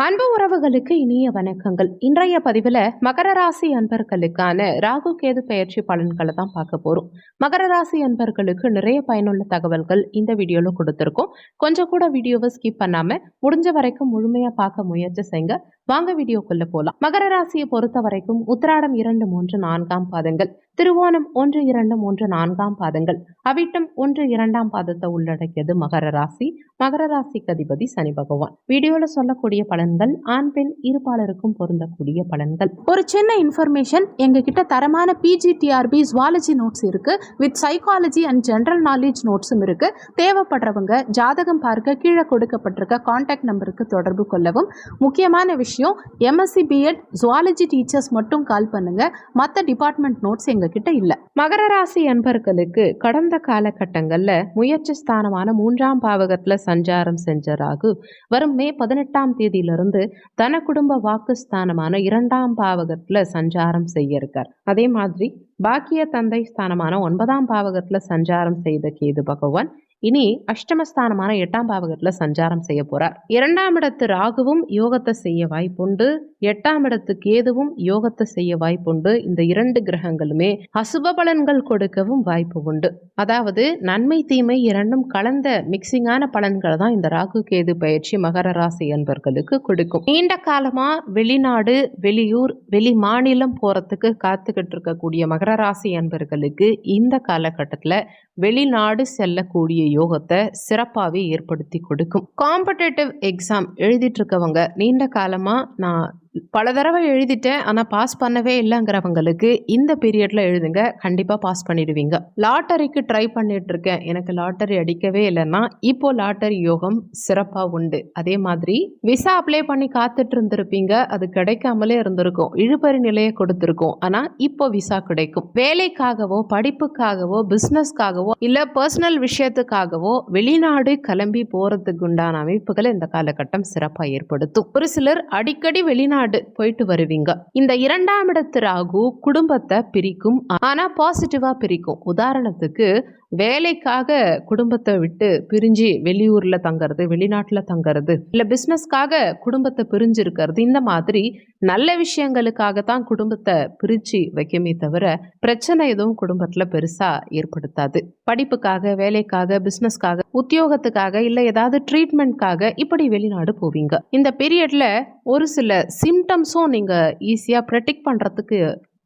அன்பு உறவுகளுக்கு இனிய வணக்கங்கள். இன்றைய பதிவில் மகர ராசி அன்பர்களுக்கான ராகு கேது பெயர்ச்சி பலன்களை தான் பார்க்க போறோம். மகர ராசி அன்பர்களுக்கு நிறைய பயனுள்ள தகவல்கள் இந்த வீடியோல கொடுத்துருக்கோம். கொஞ்சம் கூட வீடியோவை ஸ்கிப் பண்ணாம முடிஞ்ச வரைக்கும் முழுமையா பார்க்க முயற்சி செய்யுங்க. வாங்க வீடியோக்குள்ள போலாம். மகர ராசியை பொறுத்த வரைக்கும் உத்திராடம் 2, 3, 4ஆம் பாதங்கள், திருவோணம் 1, 2, 3, 4ஆம் பாதங்கள், அவிட்டம் 1, 2ஆம் பாதத்தை உள்ளடக்கியது மகர ராசி. மகர ராசிக்கு அதிபதி சனி பகவான். வீடியோல சொல்லக்கூடிய பலன்கள் ஆண் பெண் இருபாலருக்கும் பொருந்தக்கூடிய பலன்கள். ஒரு சின்ன இன்ஃபர்மேஷன், எங்ககிட்ட தரமான பிஜிடிஆர்பி ஜுவாலஜி நோட்ஸ் இருக்கு, with psychology and general knowledge நோட்ஸும் இருக்கு. தேவைப்படுறவங்க ஜாதகம் பார்க்க கீழே கொடுக்கப்பட்டிருக்க கான்டாக்ட் நம்பருக்கு தொடர்பு கொள்ளவும். முக்கியமான விஷயம், எம்எஸ்சி பிஎட் ஜுவாலஜி டீச்சர்ஸ் மட்டும் கால் பண்ணுங்க, மற்ற டிபார்ட்மெண்ட் நோட்ஸ் எங்ககிட்ட இல்லை. மகர ராசி அன்பர்களுக்கு கடந்த காலகட்டங்கள்ல முயற்சி ஸ்தானமான 3ஆம் பாவகத்துல சஞ்சாரம் செஞ்ச ராகு வரும் மே 18ஆம் தேதியிலிருந்து தன குடும்ப வாக்கு ஸ்தானமான 2ஆம் பாவகத்துல சஞ்சாரம் செய்ய இருக்கார். அதே மாதிரி பாக்கிய தந்தை ஸ்தானமான 9ஆம் பாவகத்துல சஞ்சாரம் செய்த கேது பகவான் இனி அஷ்டமஸ்தானமான 8ஆம் பாவகத்துல சஞ்சாரம் செய்ய போறார். 2ஆம் இடத்து ராகுவும் யோகத்தை செய்ய வாய்ப்புண்டு, 8ஆம் இடத்து கேதுவும் யோகத்தை செய்ய வாய்ப்புண்டு. இந்த 2 கிரகங்களுமே அசுப பலன்கள் கொடுக்கவும் வாய்ப்பு உண்டு. அதாவது நன்மை தீமை இரண்டும் கலந்த மிக்சிங்கான பலன்களை தான் இந்த ராகு கேது பயிற்சி மகர ராசி அன்பர்களுக்கு கொடுக்கும். நீண்ட காலமா வெளிநாடு, வெளியூர், வெளி மாநிலம் போறதுக்கு காத்துக்கிட்டு இருக்கக்கூடிய மகர ராசி அன்பர்களுக்கு இந்த காலகட்டத்துல வெளிநாடு செல்லக்கூடிய யோகத்தை சிறப்பாகவே ஏற்படுத்தி கொடுக்கும். காம்படேட்டிவ் எக்ஸாம் எழுதிட்டு இருக்கவங்க, நீண்ட காலமா நான் பல தடவை எழுதிட்டேன் ஆனால் பாஸ் பண்ணவே இல்லைங்கிறவங்களுக்கு இந்த பீரியட்ல எழுதுங்க, கண்டிப்பாக பாஸ் பண்ணிடுவீங்க. லாட்டரிக்கு ட்ரை பண்ணிட்டு இருக்கேன், எனக்கு லாட்டரி அடிக்கவே இல்லைன்னா இப்போ லாட்டரி யோகம் சிறப்பாக உண்டு. அதே மாதிரி விசா அப்ளை பண்ணி காத்துட்டு இருந்திருப்பீங்க, அது கிடைக்காமலே இருந்திருக்கும், இழுபறி நிலையை கொடுத்துருக்கும், ஆனால் இப்போ விசா கிடைக்கும். வேலைக்காகவோ படிப்புக்காகவோ பிஸ்னஸ்க்காகவோ இல்லை பர்சனல் விஷயத்துக்காகவோ வெளிநாடு கிளம்பி போறதுக்கு உண்டான அமைப்புகளை இந்த காலகட்டம் சிறப்பாக ஏற்படுத்தும். ஒரு சிலர் அடிக்கடி வெளிநாடு போயிட்டு வருவீங்க. இந்த 2ஆம் இடத்து ராகு குடும்பத்தை பிரிக்கும், ஆனா பாசிட்டிவா பிரிக்கும். உதாரணத்துக்கு வேலைக்காக குடும்பத்தை விட்டு பிரிஞ்சு வெளியூர்ல தங்கறது, வெளிநாட்டுல தங்கறது, இல்ல பிசினஸ்க்காக குடும்பத்தை பிரிஞ்சு இருக்கிறது, இந்த மாதிரி நல்ல விஷயங்களுக்காக தான் குடும்பத்தை பிரிச்சு வைக்குமே தவிர பிரச்சனை எதுவும் குடும்பத்துல பெருசா ஏற்படுத்தாது. படிப்புக்காக, வேலைக்காக, பிசினஸ்க்காக, உத்தியோகத்துக்காக, இல்ல ஏதாவது ட்ரீட்மெண்ட்காக இப்படி வெளிநாடு போவீங்க. இந்த பீரியட்ல ஒரு சில சிம்டம்ஸும் நீங்க ஈஸியா ப்ரெடிக்ட் பண்றதுக்கு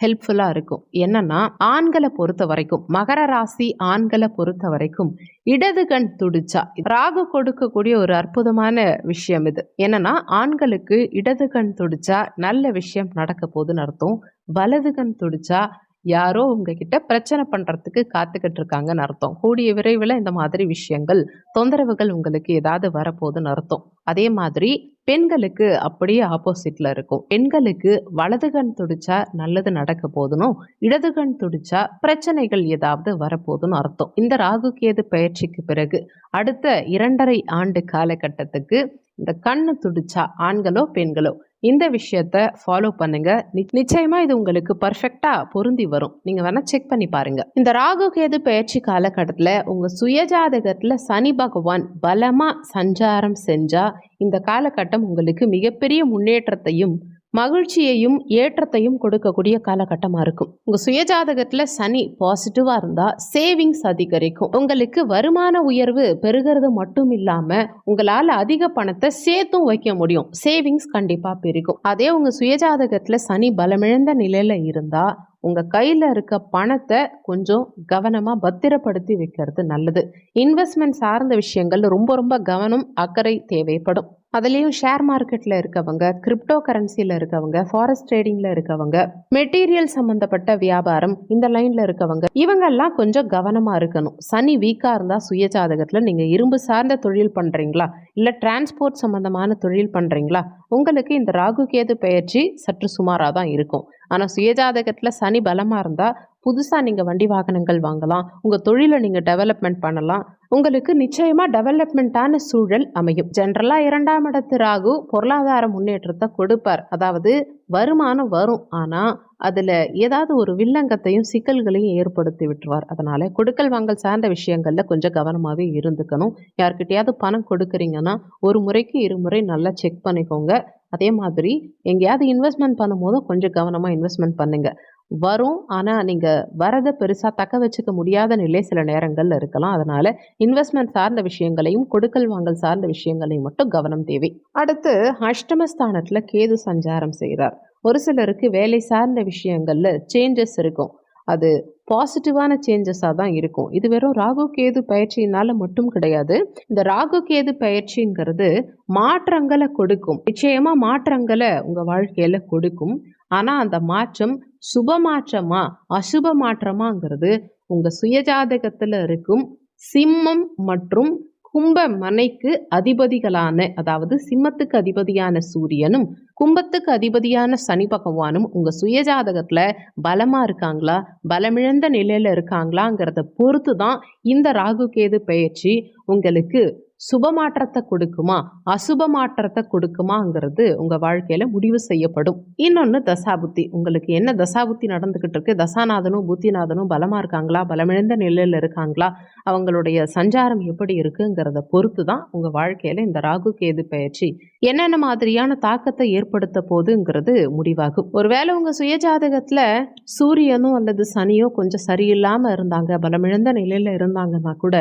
ஹெல்ப்ஃபுல்லாக இருக்கும். என்னன்னா, ஆண்களை பொறுத்த வரைக்கும், மகர ராசி ஆண்களை பொறுத்த வரைக்கும் இடது கண் துடிச்சா, ராகு கொடுக்கக்கூடிய ஒரு அற்புதமான விஷயம் இது. என்னன்னா, ஆண்களுக்கு இடது கண் துடிச்சா நல்ல விஷயம் நடக்க போகுதுன்னு அர்த்தம். வலது கண் துடிச்சா யாரோ உங்ககிட்ட பிரச்சனை பண்றதுக்கு காத்துக்கிட்டு இருக்காங்கன்னு அர்த்தம். கூடிய விரைவில் இந்த மாதிரி விஷயங்கள், தொந்தரவுகள் உங்களுக்கு ஏதாவது வரப்போகுதுன்னு அர்த்தம். அதே மாதிரி பெண்களுக்கு அப்படியே ஆப்போசிட்ல இருக்கும். பெண்களுக்கு வலது கண் துடிச்சா நல்லது நடக்க போதுனும், இடது கண் துடிச்சா பிரச்சனைகள் ஏதாவது வரப்போதுன்னு அர்த்தம். இந்த ராகு கேது பயிற்சிக்கு பிறகு அடுத்த 2.5 ஆண்டு காலகட்டத்துக்கு இந்த கண்ணு துடிச்சா ஆண்களோ பெண்களோ இந்த விஷயத்த ஃபாலோ பண்ணுங்க. நிச்சயமா இது உங்களுக்கு பர்ஃபெக்டா பொருந்தி வரும். நீங்க வேணா செக் பண்ணி பாருங்க. இந்த ராகு கேது பயிற்சி காலகட்டத்துல உங்க சுயஜாதகத்துல சனி பகவான் பலமா சஞ்சாரம் செஞ்சா இந்த காலகட்டம் உங்களுக்கு மிகப்பெரிய முன்னேற்றத்தையும் மகிழ்ச்சியையும் ஏற்றத்தையும் கொடுக்கக்கூடிய காலகட்டமா இருக்கும். உங்க சுயஜாதகத்துல சனி பாசிட்டிவா இருந்தா சேவிங்ஸ் அதிகரிக்கும். உங்களுக்கு வருமான உயர்வு பெருகிறது மட்டும் இல்லாம உங்களால அதிக பணத்தை சேர்த்தும் வைக்க முடியும். சேவிங்ஸ் கண்டிப்பா பெருகும். அதே உங்க சுயஜாதகத்துல சனி பலமிழந்த நிலையில இருந்தா உங்க கையில இருக்க பணத்தை கொஞ்சம் கவனமா பத்திரப்படுத்தி வைக்கிறது நல்லது. இன்வெஸ்ட்மெண்ட் சார்ந்த விஷயங்கள் ரொம்ப ரொம்ப கவனம், அக்கறை தேவைப்படும். அதுலேயும் ஷேர் மார்க்கெட்டில் இருக்கவங்க, கிரிப்டோ கரன்சியில் இருக்கவங்க, ஃபாரெஸ்ட் ட்ரேடிங்கில் இருக்கவங்க, மெட்டீரியல் சம்மந்தப்பட்ட வியாபாரம் இந்த லைனில் இருக்கவங்க, இவங்கெல்லாம் கொஞ்சம் கவனமாக இருக்கணும். சனி வீக்காக இருந்தால் சுயஜாதகத்தில் நீங்கள் இரும்பு சார்ந்த தொழில் பண்ணுறீங்களா, இல்லை டிரான்ஸ்போர்ட் சம்மந்தமான தொழில் பண்ணுறீங்களா, உங்களுக்கு இந்த ராகு கேது பயிற்சி சற்று சுமாராக தான் இருக்கும். ஆனால் சுயஜாதகத்தில் சனி பலமாக இருந்தால் புதுசாக நீங்கள் வண்டி வாகனங்கள் வாங்கலாம், உங்கள் தொழிலை நீங்கள் டெவலப்மெண்ட் பண்ணலாம், உங்களுக்கு நிச்சயமா டெவலப்மெண்ட்டான சூழல் அமையும். ஜென்ரலா 2ஆம் இடத்து ராகு பொருளாதார முன்னேற்றத்தை கொடுப்பார். அதாவது வருமானம் வரும், ஆனா அதுல ஏதாவது ஒரு வில்லங்கத்தையும் சிக்கல்களையும் ஏற்படுத்தி விட்டுருவார். அதனால கொடுக்கல் வாங்கல் சார்ந்த விஷயங்கள்ல கொஞ்சம் கவனமாவே இருந்துக்கணும். யார்கிட்டயாவது பணம் கொடுக்குறீங்கன்னா ஒரு முறைக்கு 2 முறை நல்லா செக் பண்ணிக்கோங்க. அதே மாதிரி எங்கேயாவது இன்வெஸ்ட்மெண்ட் பண்ணும்போது கொஞ்சம் கவனமாக இன்வெஸ்ட்மெண்ட் பண்ணுங்க. வரும், ஆனால் நீங்கள் வரதை பெருசாக தக்க வச்சுக்க முடியாத நிலை சில நேரங்களில் இருக்கலாம். அதனால் இன்வெஸ்ட்மெண்ட் சார்ந்த விஷயங்களையும் கொடுக்கல் வாங்கல் சார்ந்த விஷயங்களையும் மட்டும் கவனம் தேவை. அடுத்து அஷ்டமஸ்தானத்தில் கேது சஞ்சாரம் செய்கிறார். ஒரு சிலருக்கு வேலை சார்ந்த விஷயங்களில் சேஞ்சஸ் இருக்கும். அது பாசிட்டிவான சேஞ்சஸாக தான் இருக்கும். இது வெறும் ராகு கேது பயிற்சியினால் மட்டும் கிடையாது. இந்த ராகு கேது பயிற்சிங்கிறது மாற்றங்களை கொடுக்கும். நிச்சயமாக மாற்றங்களை உங்கள் வாழ்க்கையில் கொடுக்கும். ஆனால் அந்த மாற்றம் சுப மாற்றமா அசுப மாற்றமாங்கிறது உங்கள் சுயஜாதகத்தில் இருக்கும் சிம்மம் மற்றும் கும்ப மனைக்கு அதிபதிகளான, அதாவது சிம்மத்துக்கு அதிபதியான சூரியனும் கும்பத்துக்கு அதிபதியான சனி பகவானும் உங்க சுயஜாதகத்துல பலமா இருக்காங்களா, பலமிழந்த நிலையில இருக்காங்களாங்கிறத பொறுத்து தான் இந்த ராகு கேது பயிற்சி உங்களுக்கு சுப மாற்றத்தை கொடுக்குமா அசுப மாற்றத்தை கொடுக்குமாங்கிறது உங்க வாழ்க்கையில முடிவு செய்யப்படும். இன்னொன்று தசாபுத்தி. உங்களுக்கு என்ன தசாபுத்தி நடந்துகிட்டு இருக்கு, தசாநாதனும் புத்திநாதனும் பலமா இருக்காங்களா, பலமிழந்த நிலையில இருக்காங்களா, அவங்களுடைய சஞ்சாரம் எப்படி இருக்குங்கிறத பொறுத்து தான் உங்க வாழ்க்கையில இந்த ராகு கேது பயிற்சி என்னென்ன மாதிரியான தாக்கத்தை ஏற்படுத்த போகுதுங்கிறது முடிவாகும். ஒருவேளை உங்க சுயஜாதகத்துல சூரியனோ அல்லது சனியோ கொஞ்சம் சரியில்லாம இருந்தாங்க, பலமிழந்த நிலையில இருந்தாங்கன்னா கூட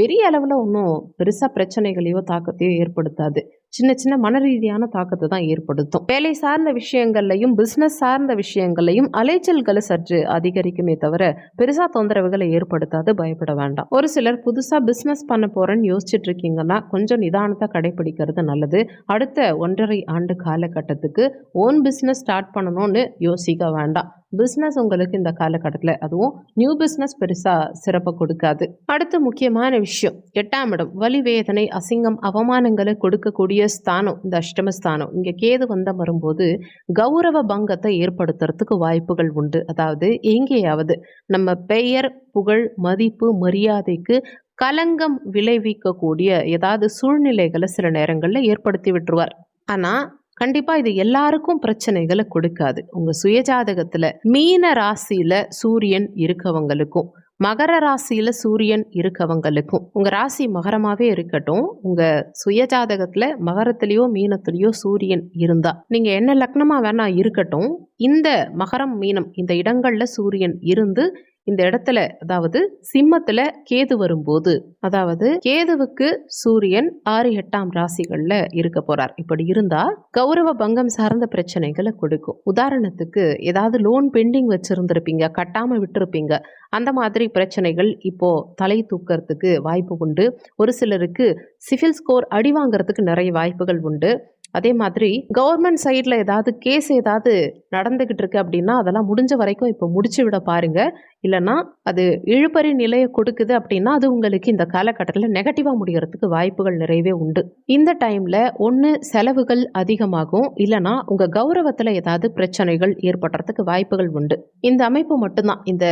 பெரிய அளவுல ஒன்றும் பெருசா பிரச்சனைகளையோ தாக்கத்தையோ ஏற்படுத்தாது. சின்ன சின்ன மன ரீதியான தாக்கத்தை தான் ஏற்படுத்தும். வேலை சார்ந்த விஷயங்கள்லையும் பிஸ்னஸ் சார்ந்த விஷயங்கள்லையும் அலைச்சல்களை சற்று அதிகரிக்குமே தவிர பெருசா தொந்தரவுகளை ஏற்படுத்தாது. பயப்பட வேண்டாம். ஒரு சிலர் புதுசா பிஸ்னஸ் பண்ண போறேன்னு யோசிச்சுட்டு இருக்கீங்கன்னா கொஞ்சம் நிதானத்தை கடைபிடிக்கிறது நல்லது. அடுத்த 1.5 ஆண்டு காலகட்டத்துக்கு ஓன் பிஸ்னஸ் ஸ்டார்ட் பண்ணணும்னு யோசிக்க வேண்டாம். பிஸ்னஸ் உங்களுக்கு இந்த காலகட்டத்தில், அதுவும் நியூ பிஸ்னஸ் பெருசாக சிறப்பை கொடுக்காது. அடுத்து முக்கியமான விஷயம், 8ஆம் இடம். வலி, வேதனை, அசிங்கம், அவமானங்களை கொடுக்கக்கூடிய ஸ்தானம் இந்த அஷ்டமஸ்தானம். இங்கே கேது வரும்போது கௌரவ பங்கத்தை ஏற்படுத்துறதுக்கு வாய்ப்புகள் உண்டு. அதாவது எங்கேயாவது நம்ம பெயர், புகழ், மதிப்பு, மரியாதைக்கு களங்கம் விளைவிக்கக்கூடிய ஏதாவது சூழ்நிலைகளை சில நேரங்களில் ஏற்படுத்தி விட்டுருவார். ஆனால் கண்டிப்பாக இது எல்லாருக்கும் பிரச்சனைகளை கொடுக்காது. உங்கள் சுயஜாதகத்தில் மீன ராசியில் சூரியன் இருக்கவங்களுக்கும் மகர ராசியில் சூரியன் இருக்கவங்களுக்கும், உங்கள் ராசி மகரமாகவே இருக்கட்டும், உங்கள் சுயஜாதகத்தில் மகரத்துலேயோ மீனத்துலேயோ சூரியன் இருந்தால், நீங்கள் என்ன லக்னமாக வேணா இருக்கட்டும், இந்த மகரம் மீனம் இந்த இடங்களில் சூரியன் இருந்து இந்த இடத்துல, அதாவது சிம்மத்துல கேது வரும்போது, அதாவது கேதுவுக்கு சூரியன் 6, 8ஆம் ராசிகள்ல இருக்க போறார். இப்படி இருந்தா கௌரவ பங்கம் சார்ந்த பிரச்சனைகளை கொடுக்கும். உதாரணத்துக்கு ஏதாவது லோன் பெண்டிங் வச்சிருந்திருப்பீங்க, கட்டாம விட்டுருப்பீங்க. அந்த மாதிரி பிரச்சனைகள் இப்போ தலை தூக்கிறதுக்கு வாய்ப்பு உண்டு. ஒரு சிலருக்கு சிவில் ஸ்கோர் அடி வாங்கிறதுக்கு நிறைய வாய்ப்புகள் உண்டு. அதே மாதிரி கவர்மெண்ட் சைடில் ஏதாவது கேஸ் ஏதாவது நடந்துக்கிட்டு இருக்கு அப்படின்னா அதெல்லாம் முடிஞ்ச வரைக்கும் இப்போ முடிச்சு விட பாருங்க. இல்லைன்னா அது இழுபறி நிலையை கொடுக்குது அப்படின்னா அது உங்களுக்கு இந்த காலகட்டத்தில் நெகட்டிவாக முடிகிறதுக்கு வாய்ப்புகள் நிறையவே உண்டு. இந்த டைமில் ஒன்று செலவுகள் அதிகமாகும், இல்லைனா உங்கள் கௌரவத்தில் ஏதாவது பிரச்சனைகள் ஏற்படுறதுக்கு வாய்ப்புகள் உண்டு. இந்த அமைப்பு மட்டும்தான், இந்த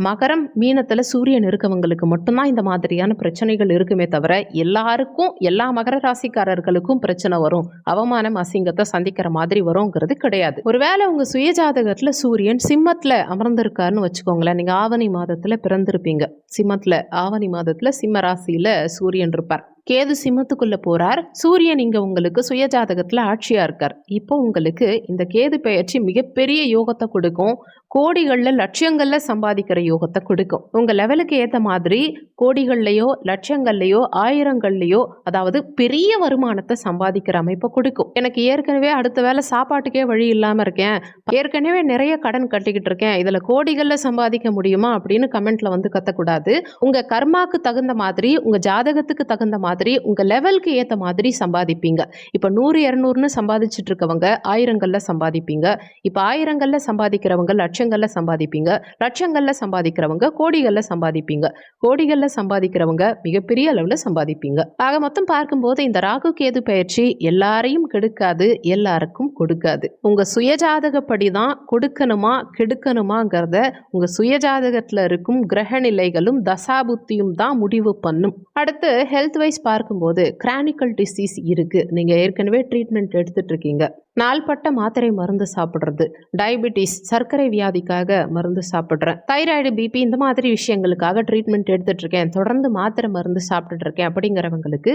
மகரம் மீனத்தில் சூரியன் இருக்கவங்களுக்கு மட்டும்தான் இந்த மாதிரியான பிரச்சனைகள் இருக்குமே தவிர எல்லாருக்கும், எல்லா மகர ராசிக்காரர்களுக்கும் பிரச்சனை வரும், அவமானம் அசிங்கத்தை சந்திக்கிற மாதிரி வருங்கிறது கிடையாது. ஒருவேளை உங்கள் சுயஜாதகத்தில் சூரியன் சிம்மத்தில் அமர்ந்திருக்காருன்னு வச்சுக்கோங்களேன். நீங்கள் ஆவணி மாதத்தில் பிறந்திருப்பீங்க. சிம்மத்தில் ஆவணி மாதத்தில் சிம்ம ராசியில் சூரியன் இருப்பார். கேது சிம்மத்துக்குள்ள போறார். சூரியன் இங்க உங்களுக்கு சுயஜாதகத்துல ஆட்சியா இருக்கார். இப்போ உங்களுக்கு இந்த கேது பெயர்ச்சி மிகப்பெரிய யோகத்தை கொடுக்கும். கோடிகள்ல லட்சங்கள்ல சம்பாதிக்கிற யோகத்தை கொடுக்கும். உங்க லெவலுக்கு ஏத்த மாதிரி கோடிகள்லையோ லட்சங்கள்லையோ ஆயிரங்கள்லையோ, அதாவது பெரிய வருமானத்தை சம்பாதிக்கிற அமைப்பை கொடுக்கும். எனக்கு ஏற்கனவே அடுத்த வேலை சாப்பாட்டுக்கே வழி இல்லாம இருக்கேன், ஏற்கனவே நிறைய கடன் கட்டிக்கிட்டு இருக்கேன், இதுல கோடிகள்ல சம்பாதிக்க முடியுமா அப்படின்னு கமெண்ட்ல வந்து கத்தக்கூடாது. உங்க கர்மாக்கு தகுந்த மாதிரி, உங்க ஜாதகத்துக்கு தகுந்த மாதிரி, உங்க லெவலுக்கு ஏத்த மாதிரி சம்பாதிப்பீங்க. இப்ப 100, 200ன்னு சம்பாதிச்சுட்டு இருக்கவங்க ஆயிரங்கள்ல சம்பாதிப்பீங்க. இப்ப ஆயிரங்கள்ல சம்பாதிக்கிறவங்க லட்சங்கள்ல சம்பாதிப்பீங்க. லட்சங்கள்ல சம்பாதிக்கிறவங்க கோடிகள்ல சம்பாதிப்பீங்க. கோடிகள்ல சம்பாதிக்கிறவங்க மிகப்பெரிய அளவுல சம்பாதிப்பீங்க. ஆக மொத்தம் பார்க்கும்போது இந்த ராகு கேது பயிற்சி எல்லாரையும் கெடுக்காது, எல்லாருக்கும் கொடுக்காது. உங்க சுயஜாதகப்படி தான் கொடுக்கணுமா கெடுக்கணுமாங்கிறத உங்க சுயஜாதகத்துல இருக்கும் கிரக நிலைகளும் தசாபுத்தியும் தான் முடிவு பண்ணும். அடுத்து ஹெல்த் வைஸ் பார்க்கும்போது கிரானிக்கல் டிசீஸ் இருக்கு, நீங்க ஏற்கனவே ட்ரீட்மெண்ட் எடுத்துட்டு இருக்கீங்க, நாள்பட்ட மாத்திரை மருந்து சாப்பிட்றது, டயபிட்டிஸ் சர்க்கரை வியாதிக்காக மருந்து சாப்பிட்றேன், தைராய்டு பிபி இந்த மாதிரி விஷயங்களுக்காக ட்ரீட்மெண்ட் எடுத்துட்டு இருக்கேன், தொடர்ந்து மாத்திரை மருந்து சாப்பிட்டுட்டு இருக்கேன் அப்படிங்கிறவங்களுக்கு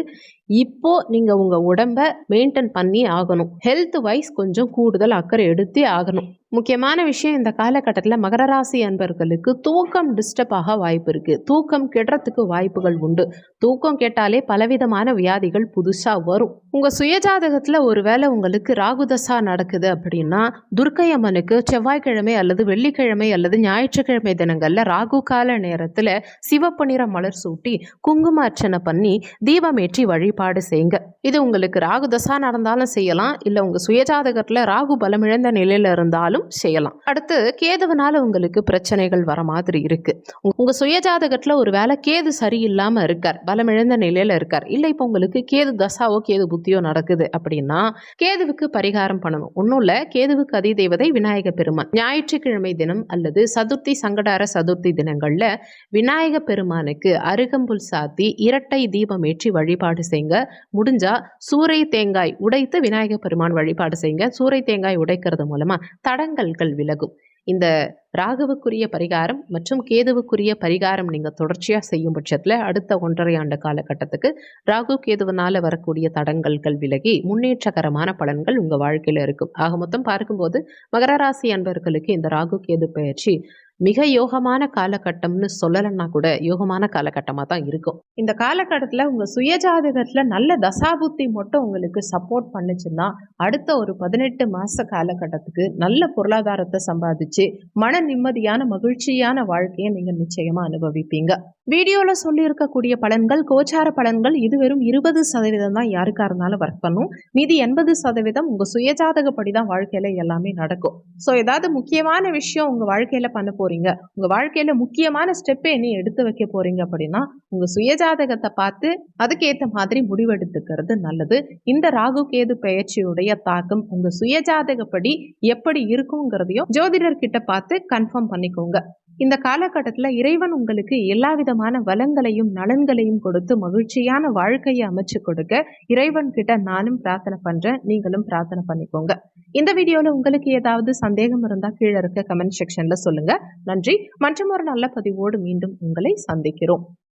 இப்போ நீங்க உங்க உடம்ப மெயின்டைன் பண்ணி ஆகணும். ஹெல்த் வைஸ் கொஞ்சம் கூடுதல் அக்கறை எடுத்தே ஆகணும். முக்கியமான விஷயம், இந்த காலகட்டத்தில் மகர ராசி அன்பர்களுக்கு தூக்கம் டிஸ்டர்ப் ஆக வாய்ப்பு இருக்கு. தூக்கம் கெடுறதுக்கு வாய்ப்புகள் உண்டு. தூக்கம் கேட்டாலே பலவிதமான வியாதிகள் புதுசா வரும். உங்க சுயஜாதகத்துல ஒருவேளை உங்களுக்கு ராகுதசா நடக்குது அப்படின்னா துர்க்கை அம்மனுக்கு செவ்வாய்க்கிழமை அல்லது வெள்ளிக்கிழமை அல்லது ஞாயிற்றுக்கிழமை தினங்கள்ல ராகு கால நேரத்துல சிவப்பு நிற மலர் சூட்டி குங்கும அர்ச்சனை பண்ணி தீபமேற்றி வழிபாடு செய்யுங்க. இது உங்களுக்கு ராகுதசா நடந்தாலும் செய்யலாம், இல்ல உங்க சுயஜாதகத்துல ராகு பலமிழந்த நிலையில இருந்தாலும் செய்யலாம். அடுத்து கேதுவனால உங்களுக்கு பிரச்சனைகள் வர மாதிரி இருக்கு. உங்க சுயஜாதகத்துல ஒரு வேளை கேது சரியில்லாம இருக்கார், பலமிழந்த நிலையில இருக்கார், இல்ல இப்ப உங்களுக்கு கேது தசாவோ கேது புத்தியோ நடக்குது அப்படின்னா கேதுவுக்கு பரிகாரம் பண்ணணும். ஒன்னும் இல்ல, கேதுவுக்கு அதிதேவதை விநாயக பெருமான். ஞாயிற்றுக்கிழமை தினம் அல்லது சதுர்த்தி சங்கடார சதுர்த்தி தினங்கள்ல விநாயக பெருமானுக்கு அருகம்புல் சாத்தி இரட்டை தீபம் ஏற்றி வழிபாடு செய்யுங்க. முடிஞ்சா சூறை தேங்காய் உடைத்து விநாயக பெருமான் வழிபாடு செய்யுங்க. சூறை தேங்காய் உடைக்கிறது மூலமா தடங்கல்கள் விலகும். இந்த ராகுவுக்குரிய பரிகாரம் மற்றும் கேதுவுக்குரிய பரிகாரம் நீங்க தொடர்ச்சியா செய்யும் பட்சத்துல அடுத்த 1.5 ஆண்டு காலகட்டத்துக்கு ராகு கேதுவனால வரக்கூடிய தடங்கல்கள் விலகி முன்னேற்றகரமான பலன்கள் உங்க வாழ்க்கையில இருக்கும். ஆக மொத்தம் பார்க்கும்போது மகர ராசி அன்பர்களுக்கு இந்த ராகு கேது பயிற்சி மிக யோகமான காலகட்டம்னு சொல்லலைன்னா கூட யோகமான காலகட்டமாக தான் இருக்கும். இந்த காலகட்டத்தில் உங்கள் சுயஜாதகத்தில் நல்ல தசாபுத்தி மட்டும் உங்களுக்கு சப்போர்ட் பண்ணுச்சுன்னா அடுத்த ஒரு 18 மாத காலகட்டத்துக்கு நல்ல பொருளாதாரத்தை சம்பாதிச்சு மன நிம்மதியான மகிழ்ச்சியான வாழ்க்கையை நீங்கள் நிச்சயமாக அனுபவிப்பீங்க. வீடியோவில் சொல்லியிருக்கக்கூடிய பலன்கள் கோச்சார பலன்கள். இது வெறும் 20% தான் யாருக்கா இருந்தாலும் ஒர்க் பண்ணும். மீதி 80% உங்கள் சுயஜாதகப்படி தான் வாழ்க்கையில் எல்லாமே நடக்கும். ஸோ ஏதாவது முக்கியமான விஷயம் உங்கள் வாழ்க்கையில் பண்ண போறீங்க, உங்க வாழ்க்கையில முக்கியமான ஸ்டெப்பை நீ எடுத்து வைக்க போறீங்க அப்படின்னா உங்க சுயஜாதகத்தை பார்த்து அதுக்கேற்ற மாதிரி முடிவெடுத்துக்கிறது நல்லது. இந்த ராகு கேது பெயர்ச்சியுடைய தாக்கம் உங்க சுயஜாதகப்படி எப்படி இருக்குங்கிறதையும் ஜோதிடர்கிட்ட பார்த்து கன்ஃபார்ம் பண்ணிக்கோங்க. இந்த காலகட்டத்தில் இறைவன் உங்களுக்கு எல்லா விதமான வளங்களையும் நலன்களையும் கொடுத்து மகிழ்ச்சியான வாழ்க்கையை அமைச்சு கொடுக்க இறைவன் கிட்ட நானும் பிரார்த்தனை பண்றேன், நீங்களும் பிரார்த்தனை பண்ணிக்கோங்க. இந்த வீடியோல உங்களுக்கு ஏதாவது சந்தேகம் இருந்தா கீழே இருக்க கமெண்ட் செக்ஷன்ல சொல்லுங்க. நன்றி. மற்றும் ஒரு நல்ல பதிவோடு மீண்டும் உங்களை சந்திக்கிறோம்.